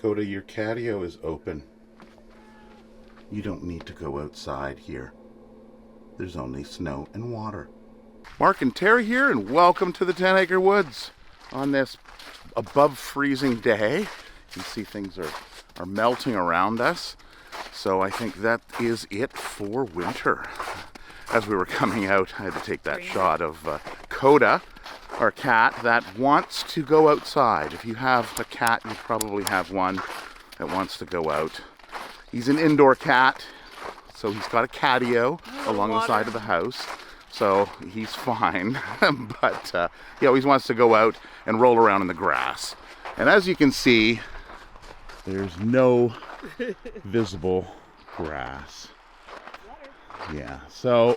Coda, your catio is open. You don't need to go outside here. There's only snow and water. Mark and Terry here, and welcome to the 10 Acre Woods. On this above freezing day, you can see things are melting around us. So I think that is it for winter. As we were coming out, I had to take that shot of Coda, our cat, that wants to go outside. If you have a cat, you probably have one that wants to go out. He's an indoor cat, so he's got a catio along the side of the house, so he's fine. But he always wants to go out and roll around in the grass. And as you can see, there's no visible grass. Yeah, so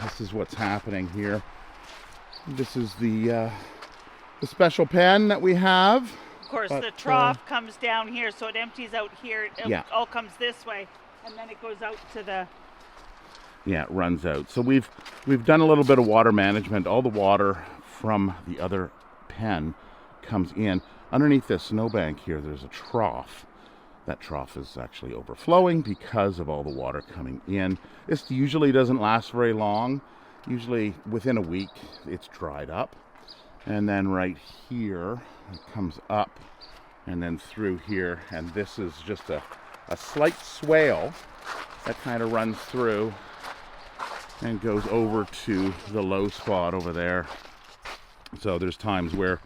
this is what's happening here. This is the special pen that we have. Of course, the trough comes down here, so it empties out here. It all comes this way, and then it goes out to the... Yeah, it runs out. So we've done a little bit of water management. All the water from the other pen comes in. Underneath this snowbank here, there's a trough. That trough is actually overflowing because of all the water coming in. This usually doesn't last very long. Usually within a week, it's dried up. And then right here, it comes up and then through here. And this is just a slight swale that kind of runs through and goes over to the low spot over there. So there's times where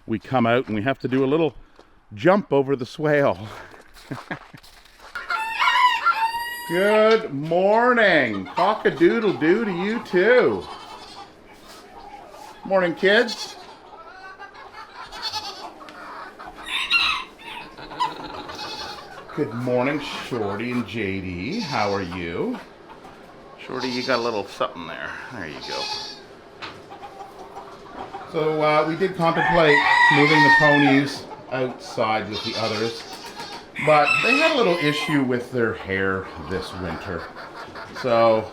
we come out and we have to do a little jump over the swale. Good morning. Cock-a-doodle-doo to you too. Morning, kids. Good morning, Shorty and JD. How are you? Shorty, you got a little something there. There you go. So we did contemplate moving the ponies outside with the others, but they had a little issue with their hair this winter. So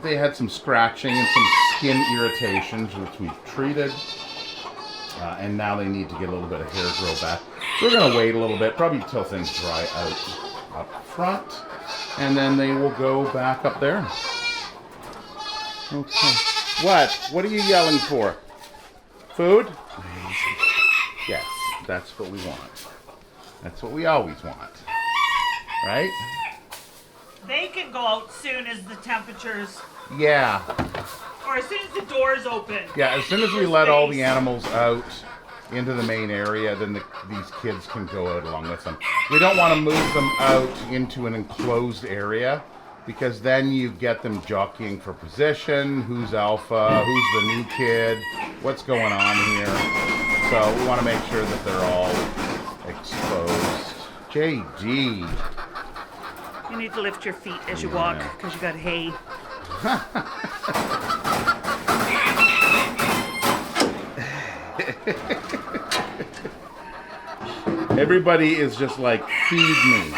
they had some scratching and some skin irritations, which we've treated, and now they need to get a little bit of hair grow back. So we're going to wait a little bit, probably until things dry out up front, and then they will go back up there. Okay. What are you yelling for? Food? Yes, that's what we want. That's what we always want. Right? They can go out soon as the temperatures... Yeah. Or as soon as the doors open. Yeah, as soon as we let all the animals out into the main area, then these kids can go out along with them. We don't want to move them out into an enclosed area, because then you get them jockeying for position, who's alpha, who's the new kid, what's going on here. So we want to make sure that they're all exposed. JD. You need to lift your feet as you walk, because you got hay. Everybody is just like, feed me.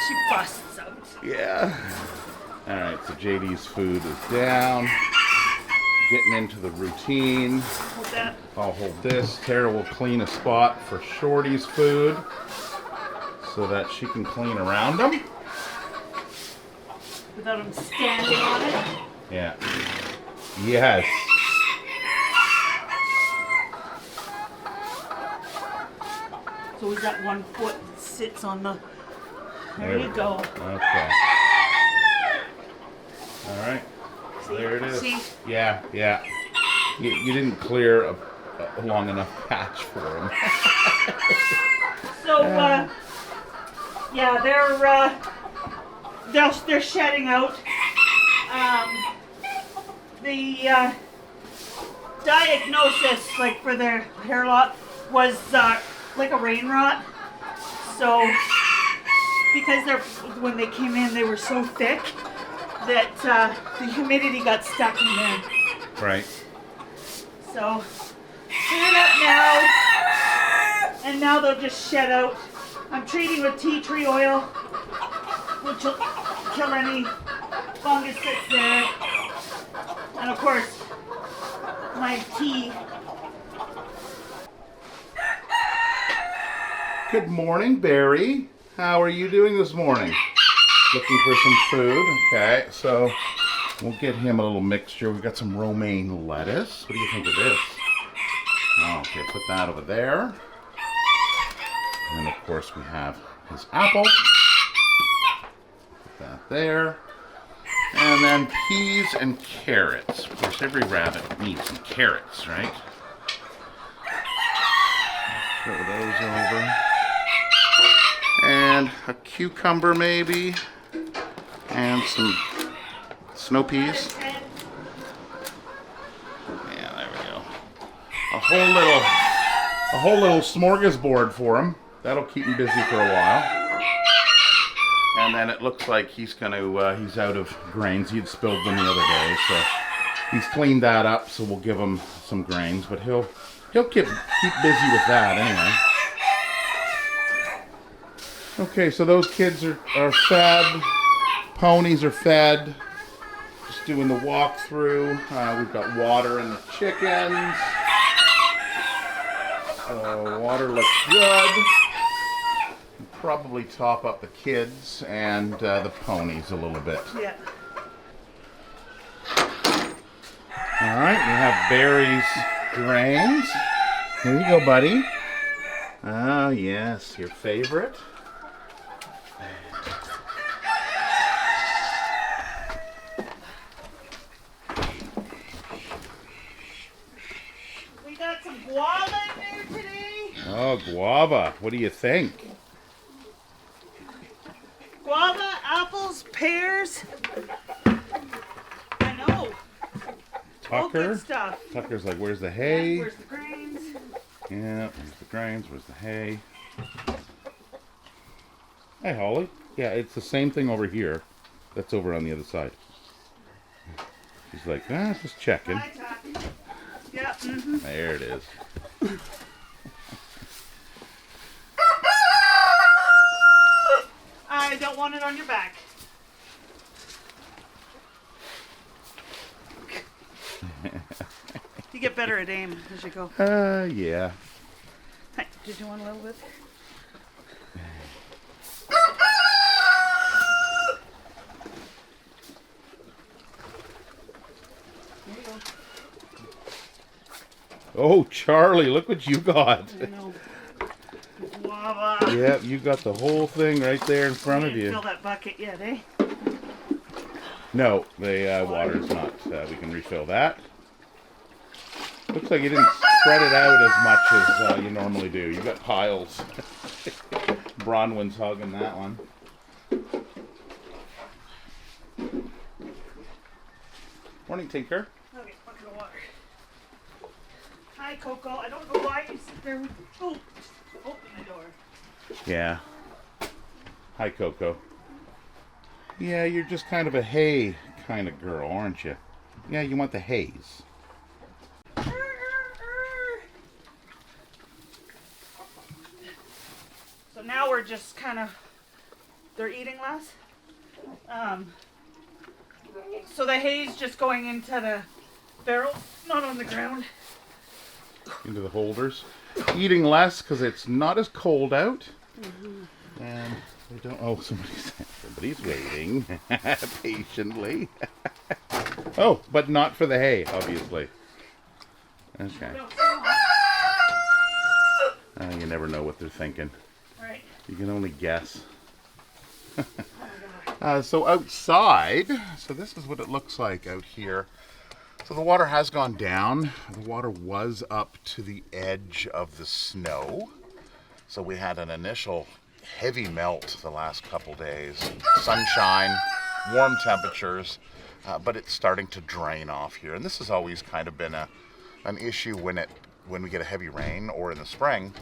She busts out. Yeah. All right, so JD's food is down. Getting into the routine. Hold that. I'll hold this. Tara will clean a spot for Shorty's food so that she can clean around them. Without him standing on it. Yeah. Yes. So he's got one foot that sits on the... There you go. Okay. All right. See? There it is. See? Yeah. You didn't clear a long enough patch for him. So, yeah, they're shedding out. The diagnosis, like for their hair lot, was like a rain rot. So, because when they came in, they were so thick that the humidity got stuck in there. Right. So, clear it up now, and now they'll just shed out. I'm treating with tea tree oil, which will kill any fungus that's there. And of course, my tea. Good morning, Barry. How are you doing this morning? Looking for some food. Okay, so we'll get him a little mixture. We've got some romaine lettuce. What do you think of this? Okay, put that over there. And of course we have his apple. Put that there. And then peas and carrots. Of course, every rabbit needs some carrots, right? Throw those over. And a cucumber maybe. And some snow peas. Yeah, there we go. A whole little smorgasbord for him. That'll keep him busy for a while. And then it looks like he's he's out of grains. He had spilled them the other day, so he's cleaned that up. So we'll give him some grains, but he'll keep busy with that anyway. Okay, so those kids are fed. Ponies are fed. Just doing the walkthrough. We've got water in the chickens. Water looks good. Probably top up the kids and the ponies a little bit. Yeah. All right, we have Barry's grains. Here you go, buddy. Oh, yes, your favorite. We got some guava in there today. Oh, guava. What do you think? Guava, apples, pears. I know. All Tucker. good stuff. Tucker's like, where's the hay? Where's the grains? Yeah, where's the grains? Where's the hay? Hey, Holly. Yeah, it's the same thing over here. That's over on the other side. She's like, just checking. Hi, Tuck. Yeah. Mm-hmm. There it is. I don't want it on your back. You get better at aim as you go. Yeah. Hi, did you want a little bit? There you go. Oh, Charlie, look what you got. I know. Guava. Yep, you got the whole thing right there in front of you. Fill that bucket yet, eh? No, the water's not. We can refill that. Looks like you didn't spread it out as much as you normally do. You got piles. Bronwyn's hugging that one. Morning, Tinker. Okay, bucket of water. Hi, Coco. I don't know why you sit there with... Oh, open the door. Yeah. Hi, Coco. Yeah, you're just kind of a hay kind of girl, aren't you? Yeah, you want the haze. So now we're just kind of... They're eating less. So the hay's just going into the barrel, not on the ground. Into the holders. Eating less because it's not as cold out. Mm-hmm. And they don't... Oh, somebody's waiting patiently. Oh, but not for the hay, obviously. Okay. You never know what they're thinking. Right. You can only guess. So outside, so this is what it looks like out here. So the water has gone down. The water was up to the edge of the snow. So we had an initial heavy melt the last couple days. Sunshine, warm temperatures, but it's starting to drain off here. And this has always kind of been an issue when we get a heavy rain or in the spring.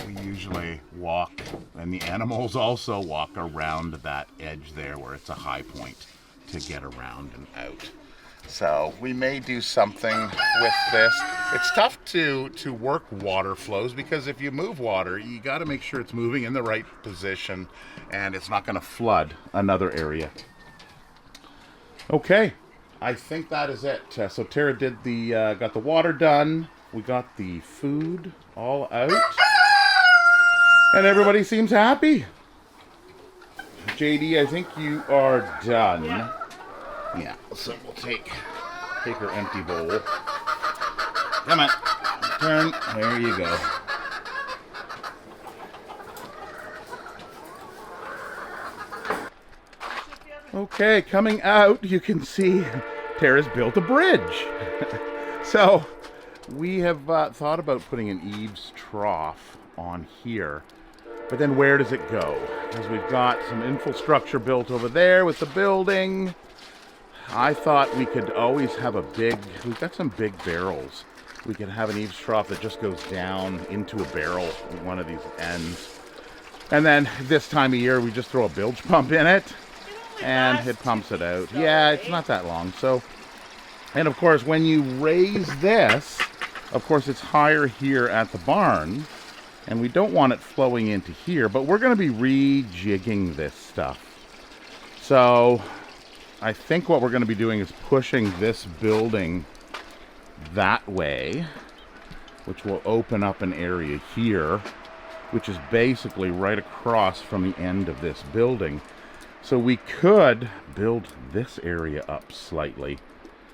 We usually walk, and the animals also walk around that edge there where it's a high point to get around and out. So we may do something with this. It's tough to work water flows because if you move water, you got to make sure it's moving in the right position and it's not going to flood another area. Okay, I think that is it. So Tara did the got the water done. We got the food all out, and everybody seems happy. JD, I think you are done. Yeah. Yeah. So we'll take her empty bowl. Come on, turn. There you go. Okay, coming out, you can see Tara's built a bridge. So we have thought about putting an eaves trough on here, but then where does it go? Because we've got some infrastructure built over there with the building. I thought we could always have we've got some big barrels. We could have an eaves trough that just goes down into a barrel at one of these ends. And then this time of year, we just throw a bilge pump in it. And it pumps it out. Yeah, it's not that long. So, and of course, when you raise this, of course, it's higher here at the barn, and we don't want it flowing into here, but we're going to be rejigging this stuff. So, I think what we're going to be doing is pushing this building that way, which will open up an area here, which is basically right across from the end of this building. So we could build this area up slightly.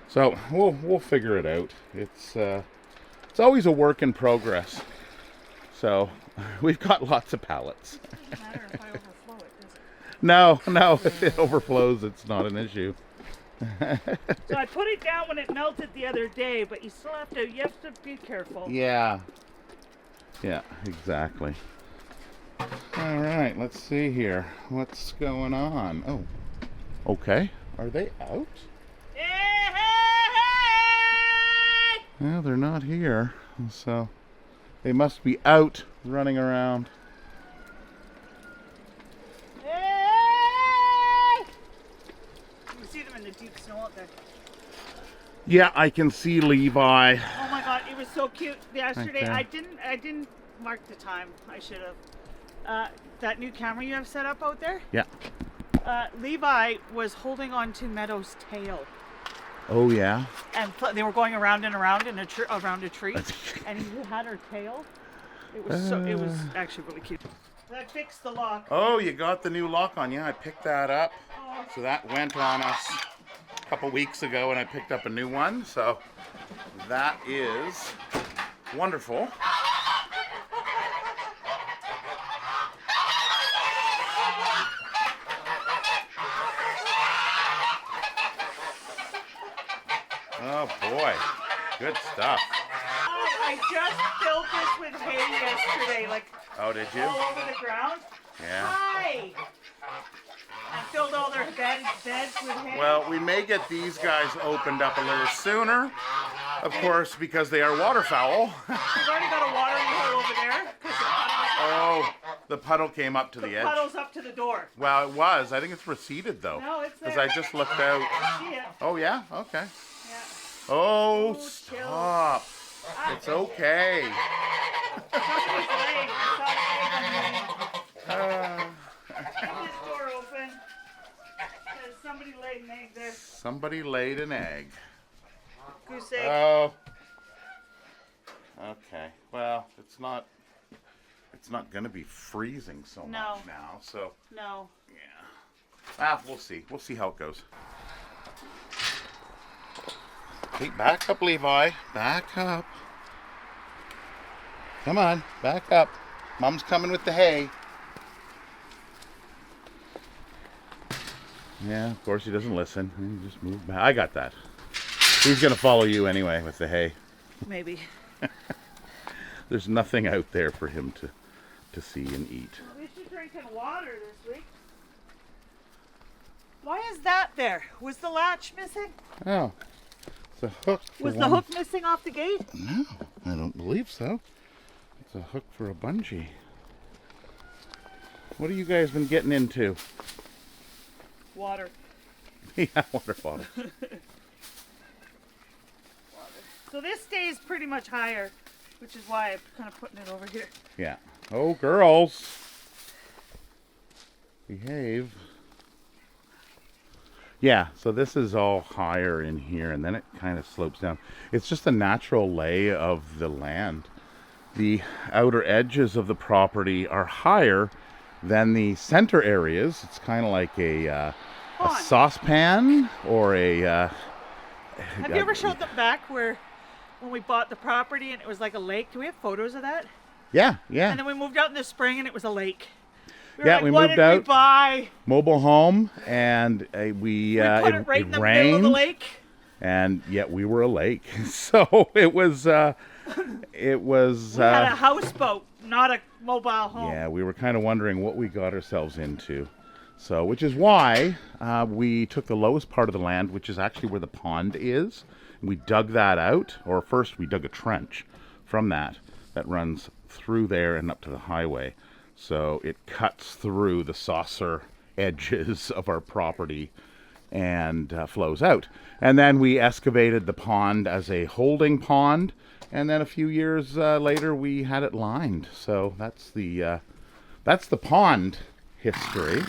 So we'll figure it out. It's always a work in progress. So we've got lots of pallets. It doesn't matter if I overflow it, does it? No, if it overflows, it's not an issue. So I put it down when it melted the other day, but you have to be careful. Yeah, exactly. All right, let's see here. What's going on? Oh, okay. Are they out? Well, they're not here, so they must be out running around. You see them in the deep snow out there. Yeah, I can see Levi. Oh my God, it was so cute yesterday. Okay. I didn't mark the time. I should have. That new camera you have set up out there? Yeah. Levi was holding on to Meadow's tail. Oh, yeah? And they were going around and around around a tree. And he had her tail. It was actually really cute. I fixed the lock. Oh, you got the new lock on. Yeah, I picked that up. So that went on us a couple weeks ago, and I picked up a new one. So that is wonderful. Oh boy, good stuff. I just filled this with hay yesterday, like Oh, did you? all over the ground. Yeah. Hi! I filled all their beds with hay. Well, we may get these guys opened up a little sooner, of course, because they are waterfowl. We've already got a watering hole over there. Oh, the puddle came up to the edge. The puddle's up to the door. Well, it was. I think it's receded, though. No, it's there. Because I just looked out. I see it. Oh, yeah? Okay. Yeah. Oh, Oh, stop. It's okay. Somebody's laying. Keep this door open. Because somebody laid an egg there. Somebody laid an egg. Goose egg. Oh. Okay. Well, it's not going to be freezing so much now, so No. yeah. We'll see. We'll see how it goes. Okay, back up, Levi. Back up. Come on, back up. Mom's coming with the hay. Yeah, of course he doesn't listen. He just moved back. I got that. He's going to follow you anyway with the hay. Maybe. There's nothing out there for him to see and eat. At least you're drinking water this week. Why is that there? Was the latch missing? Oh, it's a hook. Was the hook missing off the gate? No, I don't believe so. It's a hook for a bungee. What have you guys been getting into? Water. Yeah, water bottle. So this stays pretty much higher, which is why I'm kind of putting it over here. Yeah. Oh, girls. Behave. Yeah, so this is all higher in here, and then it kind of slopes down. It's just a natural lay of the land. The outer edges of the property are higher than the center areas. It's kind of like a saucepan or a... Have you ever showed the back where when we bought the property and it was like a lake? Do we have photos of that? Yeah, yeah. And then we moved out in the spring and it was a lake. Yeah, we moved out. What did we buy? Mobile home, and we put it right in the middle of the lake. And yet we were a lake. So it was... we had a houseboat, not a mobile home. Yeah, we were kind of wondering what we got ourselves into. So, which is why we took the lowest part of the land, which is actually where the pond is. And we dug that out, or first we dug a trench from that runs through there and up to the highway. So it cuts through the saucer edges of our property and flows out. And then we excavated the pond as a holding pond. And then a few years later, we had it lined. So that's the pond history.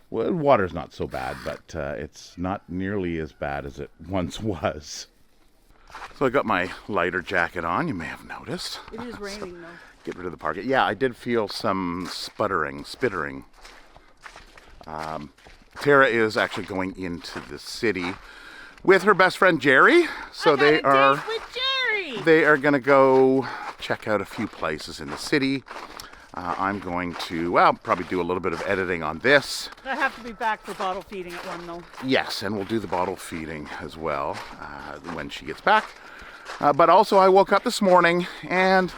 Well, water's not so bad, but it's not nearly as bad as it once was. So I got my lighter jacket on. You may have noticed. It is raining, though. Get rid of the parka. Yeah, I did feel some spittering. Tara is actually going into the city with her best friend Jerry. So they are. Date with Jerry. They are going to go check out a few places in the city. I'm going to, probably do a little bit of editing on this. I have to be back for bottle feeding at 1, though. Yes, and we'll do the bottle feeding as well when she gets back. But also, I woke up this morning and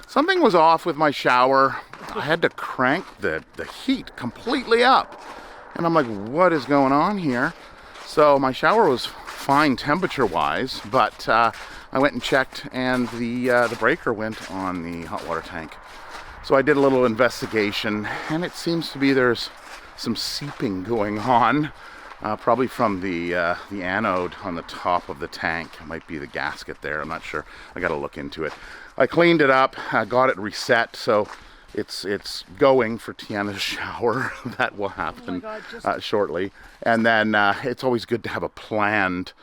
something was off with my shower. I had to crank the heat completely up. And I'm like, what is going on here? So my shower was fine temperature-wise, but I went and checked, and the breaker went on the hot water tank. So I did a little investigation, and it seems to be there's some seeping going on, probably from the anode on the top of the tank. It might be the gasket there, I'm not sure. I got to look into it. I cleaned it up, got it reset, so it's going for Tiana's shower. That will happen shortly. And then it's always good to have a planned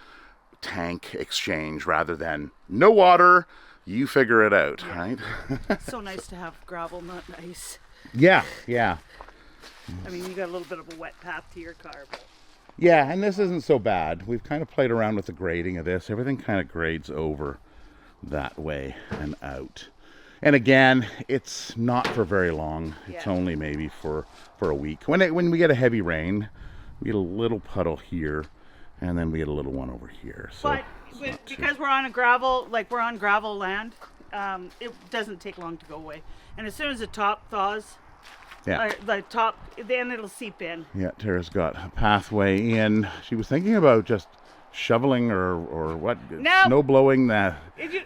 tank exchange rather than no water. You figure it out, right? It's so nice to have gravel, not ice. Yeah. I mean, you got a little bit of a wet path to your car. But... Yeah, and this isn't so bad. We've kind of played around with the grading of this. Everything kind of grades over that way and out. And again, it's not for very long. It's only maybe for a week. When we get a heavy rain, we get a little puddle here, and then we get a little one over here. So. But because we're on gravel land, it doesn't take long to go away. And as soon as the top thaws, then it'll seep in. Yeah, Tara's got a pathway in. She was thinking about just shoveling or what? No. Snow blowing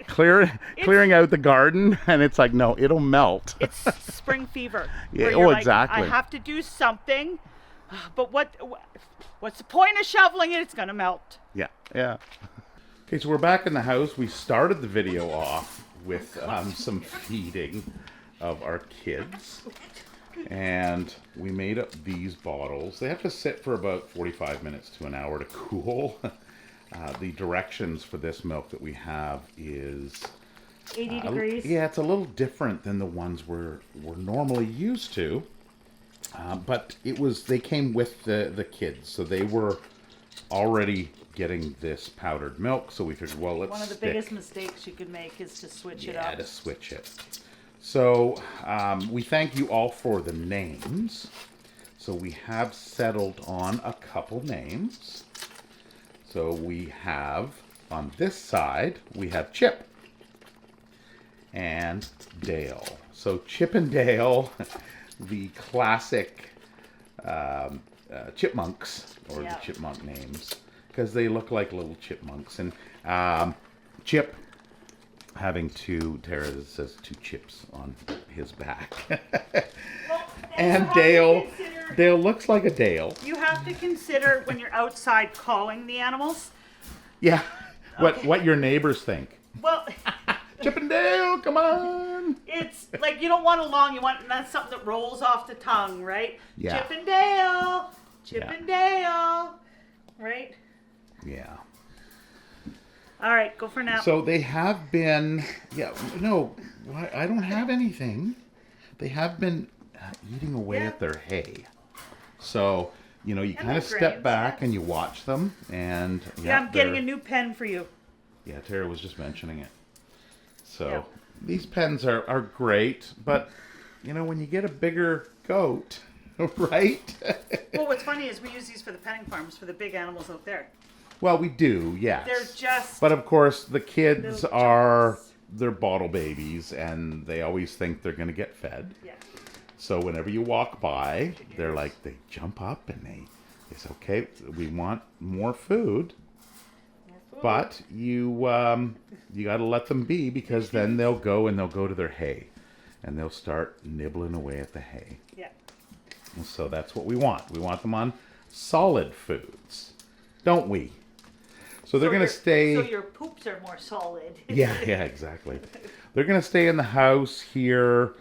clearing out the garden, and it's like, no, it'll melt. It's spring fever. Yeah, exactly. I have to do something, but what's the point of shoveling it? It's gonna melt. Yeah. Okay, so we're back in the house. We started the video off with some feeding of our kids. And we made up these bottles. They have to sit for about 45 minutes to an hour to cool. The directions for this milk that we have is... 80 degrees? Yeah, it's a little different than the ones we're normally used to. But they came with the kids, so they were already getting this powdered milk, so we figured, well, let's One of the biggest mistakes you could make is to switch it up. Yeah, to switch it. So we thank you all for the names. So we have settled on a couple names. So we have, on this side, we have Chip and Dale. So Chip and Dale, the classic chipmunks, or the chipmunk names, because they look like little chipmunks. And Chip having Tara says 2 chips on his back. And Dale looks like a Dale. You have to consider when you're outside calling the animals. Yeah, what your neighbors think. Well, Chip and Dale, come on. It's like you don't want a long, that's something that rolls off the tongue, right? Yeah. Chip and Dale, Chip and Dale. right? Yeah. All right, go for a nap. So they have been, no, I don't have anything. They have been eating away at their hay. So, you kind of step back and you watch them. And I'm getting a new pen for you. Yeah, Tara was just mentioning it. So these pens are great, but, when you get a bigger goat, right? Well, what's funny is we use these for the penning farms for the big animals out there. Well, we do, yes. They're just... But, of course, the kids they're bottle babies, and they always think they're going to get fed. Yeah. So whenever you walk by, they're like, they jump up and they say, okay, we want more food. But you got to let them be, because then they'll go to their hay. And they'll start nibbling away at the hay. Yeah. And so that's what we want. We want them on solid foods. Don't we? So they're going to stay... So your poops are more solid. yeah, exactly. They're going to stay in the house here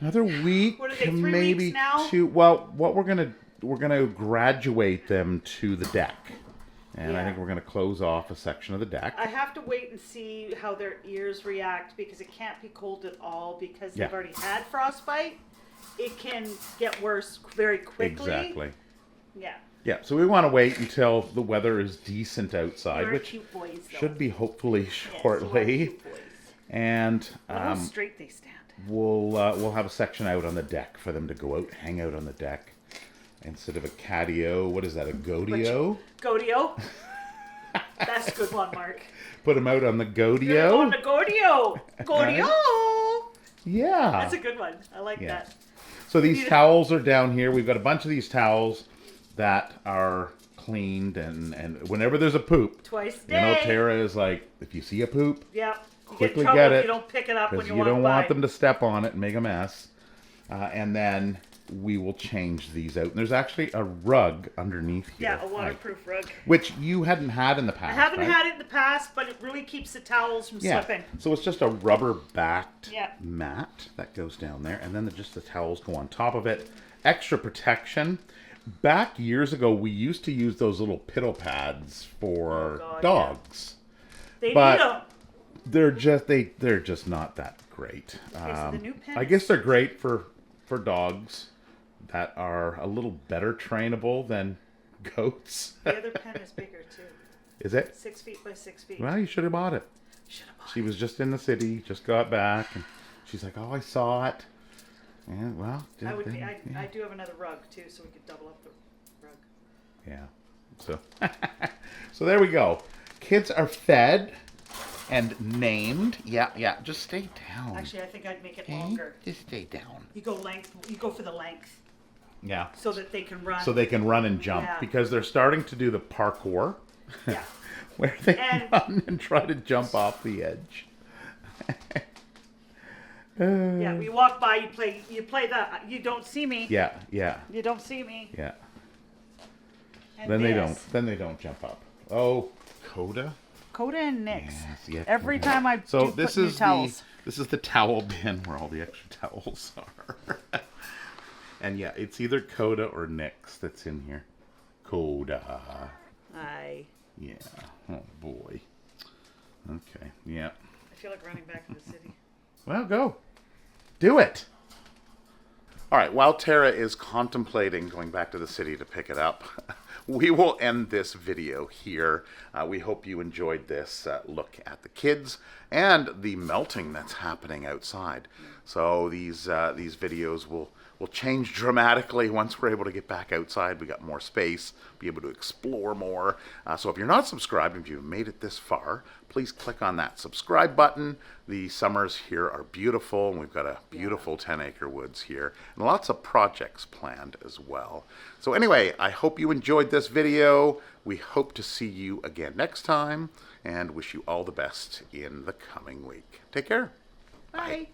another week, what are they, 3 maybe weeks now? 2. Well, what we're going to graduate them to the deck. And I think we're going to close off a section of the deck. I have to wait and see how their ears react, because it can't be cold at all, because they've already had frostbite. It can get worse very quickly. Exactly. Yeah. Yeah, so we want to wait until the weather is decent outside, They're which cute boys, though. should be hopefully Yes, shortly. cute boys. And How straight they stand. we'll have a section out on the deck for them to go out, hang out on the deck, instead of a catio. What is that? A goatio? Goatio. That's a good one, Mark. Put them out on the goatio. Go on the goatio. Goatio. Yeah. That's a good one. I like that. So these towels are down here. We've got a bunch of these towels that are cleaned, and whenever there's a poop, twice a day. Tara is like, if you see a poop, quickly get get it. If you don't pick it up when you don't want them to step on it and make a mess. And then we will change these out. And there's actually a rug underneath here. Yeah, a waterproof rug. Which you hadn't had in the past. I haven't had it in the past, but it really keeps the towels from slipping. So it's just a rubber-backed mat that goes down there. And then just the towels go on top of it. Extra protection. Back years ago, we used to use those little piddle pads for dogs. They need them. They're just not that great. So the new pen I guess they're great for dogs that are a little better trainable than goats. The other pen is bigger too. Is it? 6 feet by 6 feet. Well, you should have bought it. She was just in the city, just got back, and she's like, "Oh, I saw it." And well, I do have another rug too, so we could double up the rug. Yeah. So, so there we go. Kids are fed and named. Yeah. Just stay down. Actually, I think I'd make it longer. Just stay down. You go length. You go for the length. Yeah. So that they can run. So they can run and jump, because they're starting to do the parkour. Yeah. Where they run and try to jump off the edge. Yeah, we walk by, you play that, you don't see me. Yeah. You don't see me. Yeah. And Then they don't jump up. Oh, Coda? Coda and Nyx. Yes, yeah, Every Coda. time I put new towels. This is the towel bin where all the extra towels are. And yeah, it's either Coda or Nyx that's in here. Coda. Aye. Yeah. Oh boy. Okay. Yeah. I feel like running back to the city. Well, go. Do it. All right, while Tara is contemplating going back to the city to pick it up, we will end this video here. We hope you enjoyed this look at the kids and the melting that's happening outside. So these videos will change dramatically once we're able to get back outside. We got more space, be able to explore more. So if you're not subscribed, if you've made it this far, please click on that subscribe button. The summers here are beautiful, and we've got a beautiful 10-acre woods here, and lots of projects planned as well. So anyway, I hope you enjoyed this video. We hope to see you again next time, and wish you all the best in the coming week. Take care. Bye.